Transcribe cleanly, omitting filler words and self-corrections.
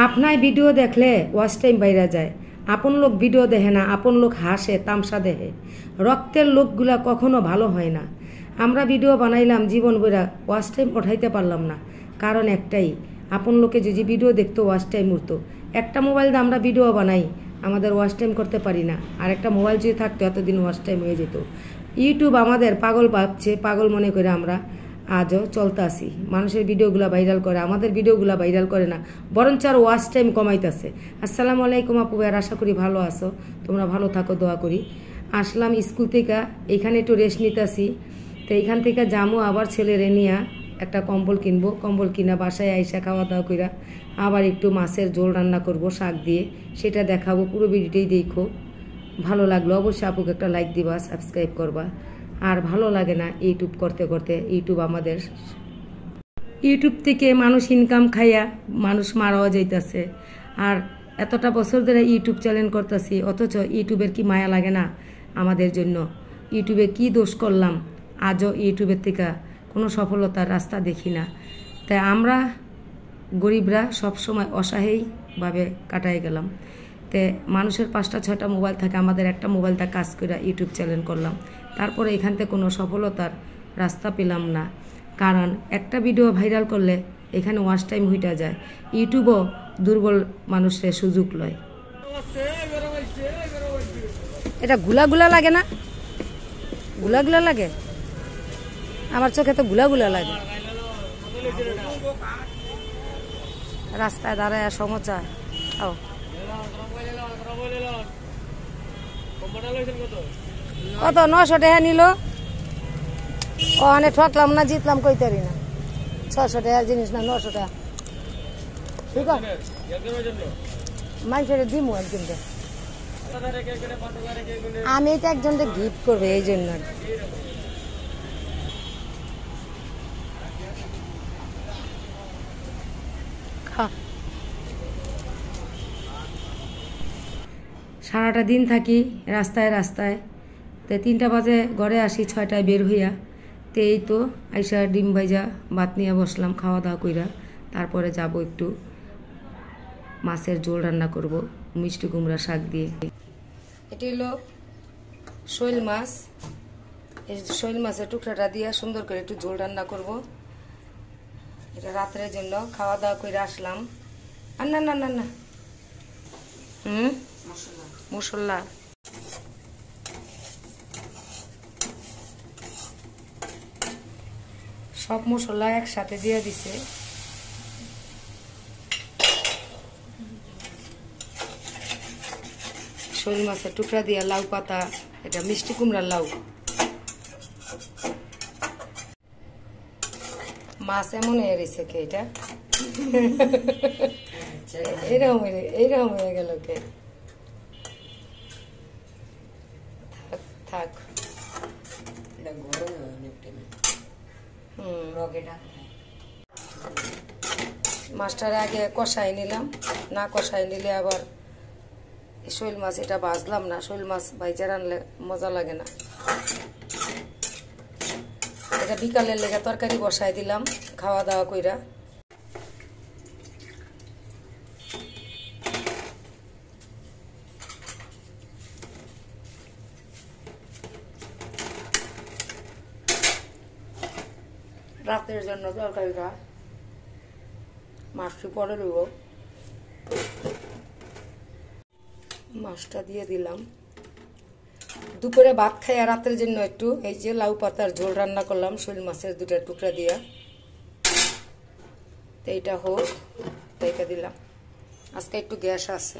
আপনার ভিডিও দেখলে watch time বাইরা যায়। আপন লোক ভিডিও দেখে না, আপন লোক হাসে তামসা দেখে। রক্তের লোকগুলা কখনো ভালো হয় না। আমরা ভিডিও বানাইলাম জীবন বইরা, ওয়াচ টাইম উঠাইতে পারলাম না। কারণ একটাই, আপন লোকে যদি ভিডিও দেখতো ওয়াচ টাইম উঠতো। একটা মোবাইল দিয়ে আমরা ভিডিও বানাই, আমাদের ওয়াচ টাইম করতে পারি না। আর একটা মোবাইল যদি থাকতো এতদিন ওয়াচ টাইম হয়ে যেত। ইউটিউব আমাদের পাগল ভাবছে, পাগল মনে করে আমরা আজও চলতে আসি। মানুষের ভিডিওগুলো ভাইরাল করে, আমাদের ভিডিওগুলো ভাইরাল করে না, বরঞ্চ আর ওয়াচ টাইম কমাইতেছে। আসসালামু আলাইকুম আপু ভাইয়ার, আশা করি ভালো আছো। তোমরা ভালো থাকো, দোয়া করি। আসলাম স্কুল থেকে, এখানে একটু রেস্ট নিতেছি। তো এইখান থেকে যামো আবার ছেলেরে নিয়ে একটা কম্বল কিনবো। কম্বল কিনা বাসায় আইসা খাওয়া দাওয়া কইরা আবার একটু মাছের ঝোল রান্না করব শাক দিয়ে, সেটা দেখাবো। পুরো ভিডিওটাই দেখো। ভালো লাগলো অবশ্যই আপুকে একটা লাইক দিবা, সাবস্ক্রাইব করবা। আর ভালো লাগে না ইউটিউব করতে করতে। ইউটিউব থেকে মানুষ ইনকাম খাইয়া মানুষ মারাও যাইতেছে। আর এতটা বছর ধরে ইউটিউব চ্যানেল করতেছি, অথচ ইউটিউবের কি মায়া লাগে না আমাদের জন্য? ইউটিউবে কি দোষ করলাম? আজও ইউটিউবের থেকে কোনো সফলতার রাস্তা দেখি না। তাই আমরা গরিবরা সবসময় অসহায়ভাবে কাটাই গেলাম। তে মানুষের 5টা 6টা মোবাইল থাকে, আমাদের একটা মোবাইলটা কাজ করে ইউটিউব চ্যানেল করলাম। তারপরে এখান থেকে কোনো সফলতার রাস্তা পেলাম না। কারণ একটা ভিডিও ভাইরাল করলে এখানে ওয়াচ টাইম হইটা যায়। ইউটিউবও দুর্বল মানুষের সুযোগ লয়। এটা গুলা লাগে না? গুলা লাগে? আমার চোখে তো গুলা লাগে। রাস্তায় দাঁড়ায় সমস্যা। কত? 900 টাকা নিল। অনেক ঠকলাম না, জিতলাম কইতারি না। 600 টাকার জিনিস না, 900 টাকা। ঠিক আছে, মানুষের দিমু একজনকে। আমি এটা একজনকে গিফট করবো, এই জন্য। সারাটা দিন থাকি রাস্তায় রাস্তায়। তো 3টা বাজে ঘরে আসি, 6টায় বের হইয়া। তো এই তো আইসা ডিম ভাইজা ভাত নিয়ে বসলাম, খাওয়া দাওয়া কইরা। তারপরে যাব একটু মাছের ঝোল রান্না করব মিষ্টি কুমড়া শাক দিয়ে। এটি হলো শৈল মাছ। এই শৈল মাছের টুকরাটা দিয়ে সুন্দর করে একটু ঝোল রান্না করব। এটা রাত্রের জন্য। খাওয়া দাওয়া করে আসলাম। আর না না না না মশলা সব মশলা একসাথে দিয়ে দিছে। শৈল মাছের টুকরা দিয়া লাউ পাতা, এটা মিষ্টি কুমড়ার লাউ। মাছ এমন হয়ে গেছে কে? এটা এইরকম হয়ে গেল কে? থাক। মাছটার আগে কষাই নিলাম, না কষাই নিলে আবার শৈল মাছ এটা ভাজলাম না। শৈল মাছ ভাইজা রানলে মজা লাগে না। এটা বিকালের লেগে তরকারি বসাই দিলাম খাওয়া দাওয়া কইরা। রাতের জন্য তরকারিটা মাছটি পরে দেব। মাছটা দিয়ে দিলাম। দুপুরে ভাত খাই, আর রাতের জন্য একটু এই যে লাউ পাতার ঝোল রান্না করলাম শৈল মাছের 2টা টুকরা দিয়া। তো এইটা হোক, এইটা দিলাম। আজকে একটু গ্যাস আছে।